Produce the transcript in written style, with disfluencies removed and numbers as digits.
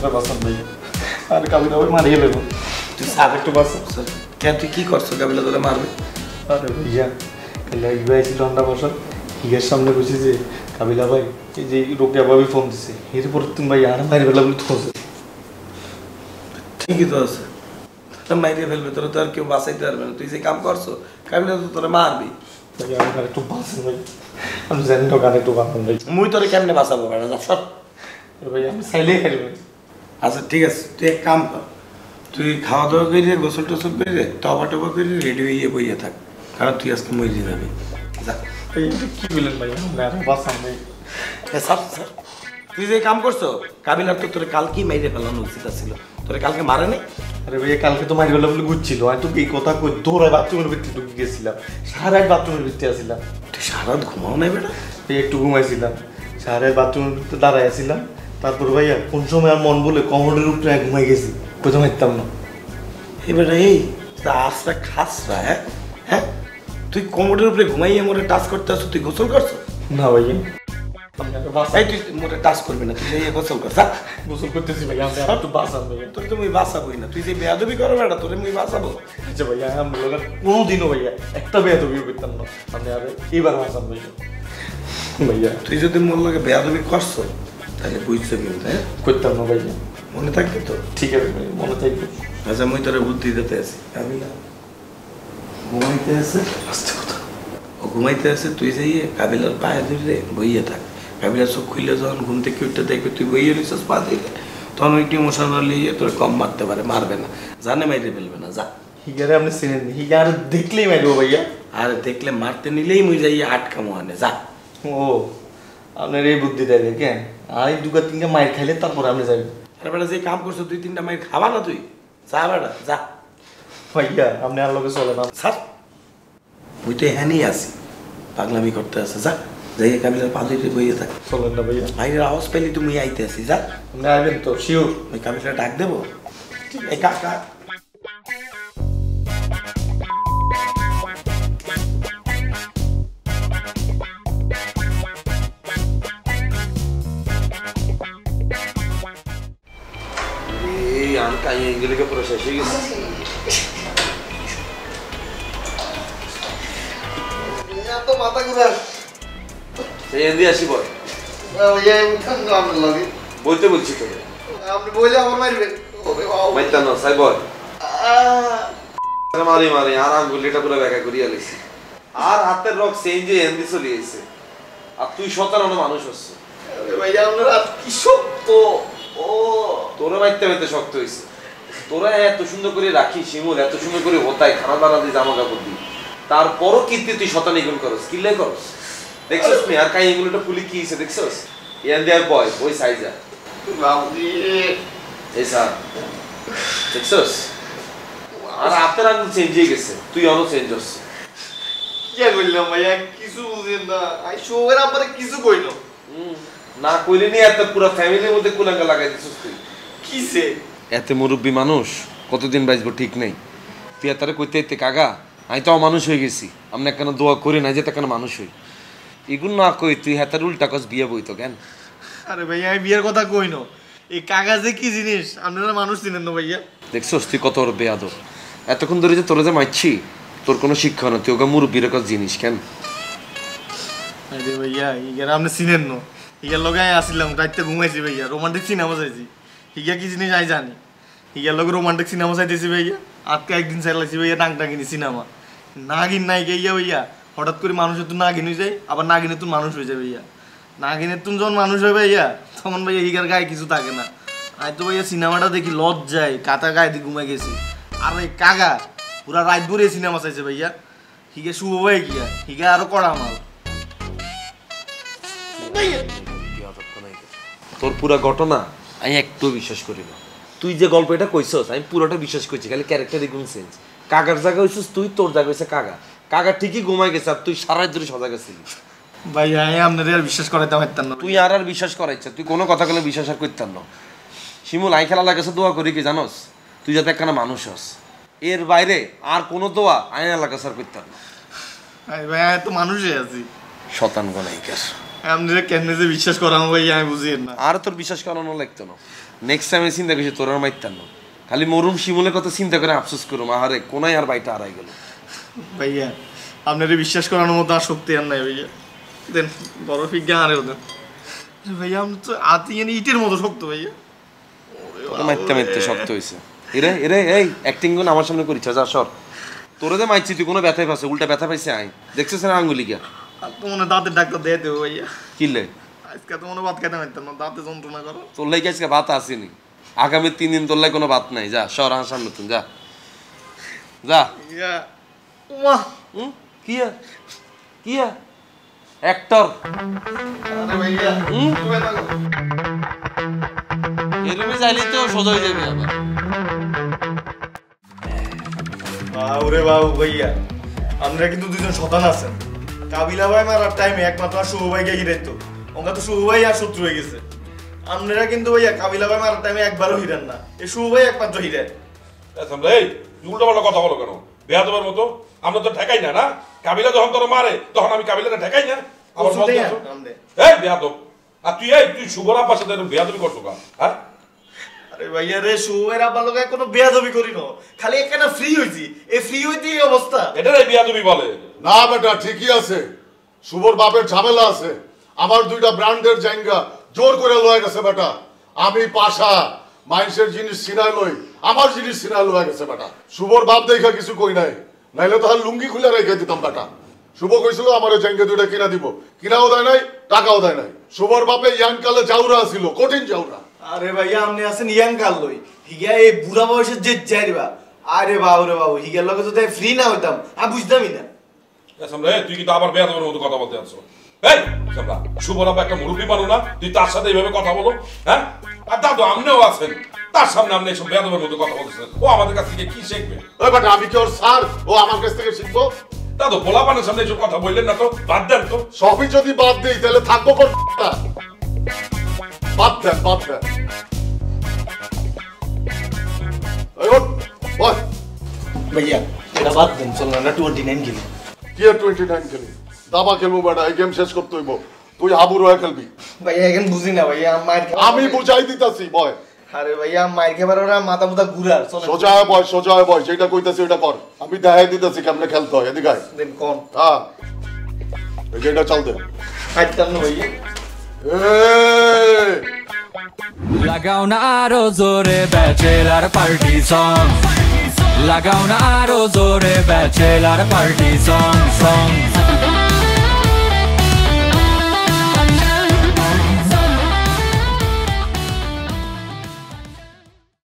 আপনার বাসান ভাই আর কাবিলা ভাই মারিয়ে নেব তুই স্যার একটু বাসান স্যার কেন তুই কি করছো কাবিলা তোরা মারবে আরে ভাইয়া কাল ইবাই ছিল আমরা বসা হিগের সামনে বসে যে কাবিলা ভাই এই যে রোকেয়া ভাবি ফোন দিছে এরপর তুমি ভাই আর মারি ফেলা বলে তো ঠিকই তো আছে মাইরে ফেলবে তোরা তো আর কেউ বাঁচাইতে পারবে না তুই যে কাম করছো কাবিলা তো তোরা মারবি ভাই আমার একটু বাঁচান ভাই আমি জানি না গান একটু বাঁচান ভাই মুই তোরে কেমনে বাঁচাবো বেড়া যা সব ভাই আমি চাইলেই খাই ভাই আচ্ছা ঠিক আছে তুই এক কাম কর তুই খাওয়া দাওয়া করে গোসল টোসল করে টবা টবা করে রেডি হয়ে বইয়ে থাক কারণ তুই আজকে মরে যাবি যা ভাই কি বলেন ভাই আর বাঁচান ভাই স্যার স্যার তুই যে কাম করছো কাবিলার তো তোর কালকেই মাইরে ফেলানো উচিত ছিল তোরে কালকে মারে নাই আরে ভাই কালকে তো মারি বেলা বলে ঘুরছিল আমি তো এই কথা কই দৌড়ায় বাথরুমের ভিতরে ঢুকে গেছিলাম সারা রাত বাথরুমের ভিতরে আসছিলাম তুই সারা রাত ঘুমাও নাই বেটা এই একটু ঘুমাইছিলাম সারা রাত বাথরুমের ভিতরে দাঁড়ায় আসছিলাম তারপর ভাইয়া কোন সময় আর মন বলে কমোডের উপরে ঘুমাই গেছি কোথাও মারতাম না এই বেটা এই আজটা খাসরা হ্যাঁ হ্যাঁ তুই কমোডের উপরে ঘুমাইয়ে মোরে টাচ করতে আসছো তুই গোসল করছো না ভাইয়া এই তুই মোরে টাচ করবি না তুই এই গোসল কর যা গোসল করতেছি ভাইয়া আমি একটু বাঁচান ভাইয়া তোর তো মুই বাঁচাবোই না তুই যে বেয়াদবি করো বেটা তোরে মুই বাঁচাবো আচ্ছা ভাইয়া আমি লোক কোনোদিনও ভাইয়া একটা বেয়াদবিও করতাম না আমি আর এবার বাঁচান ভাইয়া ভাইয়া তুই যদি মোর লগে বেয়াদবি করছো তাহলে বুঝছো কিন্তু হ্যাঁ করতাম না ভাইয়া মনে থাকবে তো ঠিক আছে ভাই মনে থাকবে আচ্ছা মুই তোরে বুদ্ধি দিতে আছি আমি না ঘুমাইতে আছে আস্তে কথা ও ঘুমাইতে আছে তুই যাইয়ে কাবিলার পায়ে ধরে বইয়ে থাক কাবিলার চোখ খুললে যখন ঘুম থেকে উঠতে দেখবে তুই বইয়ে রয়েছিস পা দিলে তখন ওই ইমোশনাল নিয়ে তোর কম মারতে পারে মারবে না জানে মাইরে ফেলবে না যা হিগারে আপনি চিনেন হিগা আর দেখলেই মারবো ভাইয়া আর দেখলে মারতে নিলেই মুই যাইয়ে আটকামো আনে যা ও আপনার এই বুদ্ধি দেবে কেন আর দুগা তিনটা মায়ের খাইলে তারপর আপনি যাবেন আরে বেটা যে কাম করছো দুই তিনটা মাইর খাবা না তুই যা বেটা যা ভাইয়া আপনি আর লোকে চলে না স্যার মুই তো এখানেই আছি পাগলামি করতে আছে যা যাইয়ে কাবিলার পা ধরে বইয়ে থাক চলেন না ভাইয়া বাইরের আওয়াজ পেলে তুমি আইতে আসি যা আপনি আসবেন তো শিওর ওই কাবিলার ডাক দেবো এই কাকা এগুলিকে পুরো শেষ হয়ে গেছে তো মাথা ঘুরাস সেই এদিকে আসি বল বলতে বলছি তোকে আপনি বলে আমার মারবেন মাইতাম না সাই বল মারি মারি আর আঙ্গুলিটা পুরো ব্যাকা করিয়া লেছি আর হাতের রক চেঞ্জ হয়ে এন্দি চলে গেছে আর তুই সতেরো মানুষ হচ্ছে ভাইয়া আপনার হাত কি শক্ত ও তোরা মাইতে মাইতে শক্ত হয়েছে তোরা এত সুন্দর করে রাখি শিমুল এত সুন্দর করে হতাই খানা দানা দিয়ে জামা কাপড় দিই তারপরও কীর্তি তুই শতানি গুণ করস কিলে করস দেখছস তুই আর কাই এগুলোটা ফুলি কি হয়েছে দেখছস ইয়ান দেয়ার বয় ওই সাইজা এই স্যার দেখছস আর হাতের আঙুল চেঞ্জ হয়ে গেছে তুই অন্য চেঞ্জ হচ্ছে কি বললাম ভাইয়া কিছু বুঝেন না আই শোয়ের আপনারে কিছু কইল না কইলে নি এত পুরো ফ্যামিলির মধ্যে কুলাঙ্গা লাগাই দিছস তুই কিসে এত মুরব্বী মানুষ কতদিন বাঁচবো ঠিক নেই তুই তারে কইতে এতে কাগা আমি তো মানুষ হয়ে গেছি আমি কেন দোয়া করি না যে তা কেন মানুষ হই এগুলো না কই তুই হাতের উল্টা কস বিয়ে বই তো কেন আরে ভাইয়া আমি বিয়ের কথা কই না এই কাগজে কি জিনিস আপনারা মানুষ চিনেন না ভাইয়া দেখছস তুই কত বড় বেয়াদব এতক্ষণ ধরে যে তোরা যে মারছি তোর কোনো শিক্ষা না তুই ওকে মুরব্বীর কাছে জিনিস কেন আরে ভাইয়া ইগার আপনি চিনেন না ইগার লগে আমি আসিলাম রাইতে ঘুমাইছি ভাইয়া রোমান্টিক সিনেমা চাইছি ইগা কি জিনিস আই জানি ইগার লগে রোমান্টিক সিনেমা চাইতেছি ভাইয়া আজকে একদিন চাইলাইছি ভাইয়া টাংটাঙ্গিনি সিনেমা নাগিন নাই গিয়া ভাইয়া হঠাৎ করে মানুষের তো নাগিন হয়ে যায় আবার নাগিনের তুন মানুষ হয়ে যায় ভাইয়া নাগিনের তুন যখন মানুষ হয় ভাইয়া তখন ভাইয়া ইগার গায়ে কিছু থাকে না আমি তো ভাইয়া সিনেমাটা দেখি লজ্জায় কাতা গায়ে দিয়ে ঘুমাই গেছি আর এই কাগা পুরা রাত ভরে সিনেমা চাইছে ভাইয়া হিগে শুভ ভাই গিয়া হিগে আরো কড়া মাল তোর পুরা ঘটনা আমি একটু বিশ্বাস করি না তুই যে গল্প এটা কইছস আমি পুরোটা বিশ্বাস করছি খালি ক্যারেক্টার এগুলো চেঞ্জ কাগার জায়গা হইছিস তুই তোর জায়গা হইছে কাগা কাগা ঠিকই ঘুমাই গেছে আর তুই সারা রাত ধরে সজা গেছিলি ভাই আমি আপনাদের আর বিশ্বাস করাইতে পারতাম না তুই আর বিশ্বাস করাইছ তুই কোনো কথা বলে বিশ্বাস আর করতাম না শিমুল আই খেলা লাগাছে দোয়া করি কি জানোস তুই যাতে একখানা মানুষ হস এর বাইরে আর কোনো দোয়া আইন লাগাছে আর করতাম না ভাই আমি তো মানুষই আছি শতান গনাইকার আপনাদের কেমনে যে বিশ্বাস করানো ভাই আমি বুঝি না আর তোর বিশ্বাস করানো লাগতো না নেক্সট টাইম চিন্তা করছি তোর আর মাইতাম না, খালি মরুম শিমুলের কথা চিন্তা করে আফসোস করুম, আহারে কোনায় আর বাইটা হারাই গেল। ভাইয়া আপনারে বিশ্বাস করানোর মতো আর শক্তি আর নাই ভাইয়া, দেন বড় ফিজ্ঞা আরেও দেন। ভাইয়া আপনি তো আতি ইটের মতো শক্ত ভাইয়া। তোরা মারতে মারতে শক্ত হয়েছে। এরে এরে এই অ্যাক্টিং গুলো আমার সামনে করিস যা সর। তোরে যে মাইছি তুই কোনো ব্যথাই পাচ্ছে, উল্টা ব্যথা পাইছে আই দেখছিস না আঙ্গুলি গিয়া। আর তো মনে দাঁতের ডাক্তার দিয়ে দেবো ভাইয়া। কিলে আজকে তো মনে ভাত খেতে পারতাম না, দাঁতে যন্ত্রণা করো। তোর লাই আজকে ভাত আসেনি, আগামী 3 দিন তোর লাই কোনো ভাত নাই, যা সর আমার সামনে তুই যা যা। ইয়া ওমা কিয়া কিয়া অ্যাক্টর আরে ভাইয়া তুমি থাকো। এরমে যাইলে তো সোজা হয়ে যাবে আবার। বাউরে বাবু ভাইয়া আমরা কিন্তু দুজন শতান আছেন। কাবিলা ভাই মারার টাইমে একমাত্র আর শুভ ভাইকে হিরাইত, ওঙ্কা তো শুভ ভাই আর শত্রু হয়ে গেছে। আপনারা কিন্তু ভাইয়া কাবিলা ভাই মারার টাইমে একবারও হিরেন না, এই শুভ ভাই একমাত্র হিরেন। এই উল্টো পাল্টা কথা বলো কেন বেয়াদবের মতো? আমরা তো ঠেকাই না, না কাবিলা যখন তোর মারে তখন আমি কাবিলাটা ঠেকাই না। আমার এই বেয়াদব, আর তুই শুভর আব্বার সাথে বেয়াদবি করছো কা? হ্যাঁ আরে ভাইয়া রে শুভের আব্বার লোকে কোনো বেয়াদবি করি না, খালি একখানা ফ্রি হইছি, এই ফ্রি হইতে এই অবস্থা। এটাই বেয়াদবি বলে না বেটা, ঠিকই আছে। শুভর বাপের ঝামেলা আছে, আমার 2টা ব্র্যান্ডের জায়গা জোর করে লয়ে গেছে বেটা। আমি পাশা মাইন্সের জিনিস সিনাই লই, আমার জিনিস সিনাই লয়ে গেছে বেটা। শুভর বাপ দেখা কিছু কই নাই, নাইলে তো আর লুঙ্গি খুলে রেখে দিতাম বেটা। শুভ কইছিল আমার জায়গা 2টা কিনা দিব, কিনাও দেয় নাই, টাকাও দেয় নাই। শুভর বাপে ইয়াং কালে জাউরা ছিল, কঠিন জাউরা। আরে ভাইয়া আপনি আছেন ইয়াং কাল লই, হিগা এই বুড়া বয়সের যে যাইবা। আরে বাবু রে বাবু, হিগার লগে যদি ফ্রি না হইতাম আমি বুঝতামই না। তুই কিন্তু আবার বেয়াদবের মতো কথা বলতে আছো। এই সামলা, শুভর আব্বা একটা মুরব্বী মানুষ না, তুই তার সাথে এইভাবে কথা বলো? হ্যাঁ, আর দাদু আমনেও আছেন, তার সামনে আপনি এসব বেয়াদবের মতো কথা বলতেছেন। ও আমাদের কাছ থেকে কি শিখবে? ওই বেটা আমি কি ওর স্যার, ও আমার কাছ থেকে শিখবো? দাদু পোলাপানের সামনে এসব কথা বললেন না তো, বাদ দেন তো। সবই যদি বাদ দেই তাহলে থাকবো কোন? বাদ দেন বাদ দেন। ভাইয়া এটা বাদ দেন, চল না 29 খেলি। কি আর 29 খেলি? দাবা খেলবো বেটা, এই গেম শেষ করতে হইব। তুই হাবুর হয়ে খেলবি। ভাইয়া এখন বুঝি না ভাইয়া, আমি বুঝাই দিতাছি বয়। আরে ভাইয়া মাইর খেবার ওরা মাথা মুথা ঘুরার। সোজা বয়, সোজা বয়, যেটা কইতাছি ওইটা কর। আমি দেখাই দিতাছি কেমনে খেলতে হয়। এদিকে আয়। দেন কোন? হ্যাঁ এই যেটা চল দে। খাইতাম না ভাইয়া। এই লাগাও না আরো জোরে ব্যাচেলার পার্টি সং, লাগাও না আরো জোরে ব্যাচেলার পার্টি সং।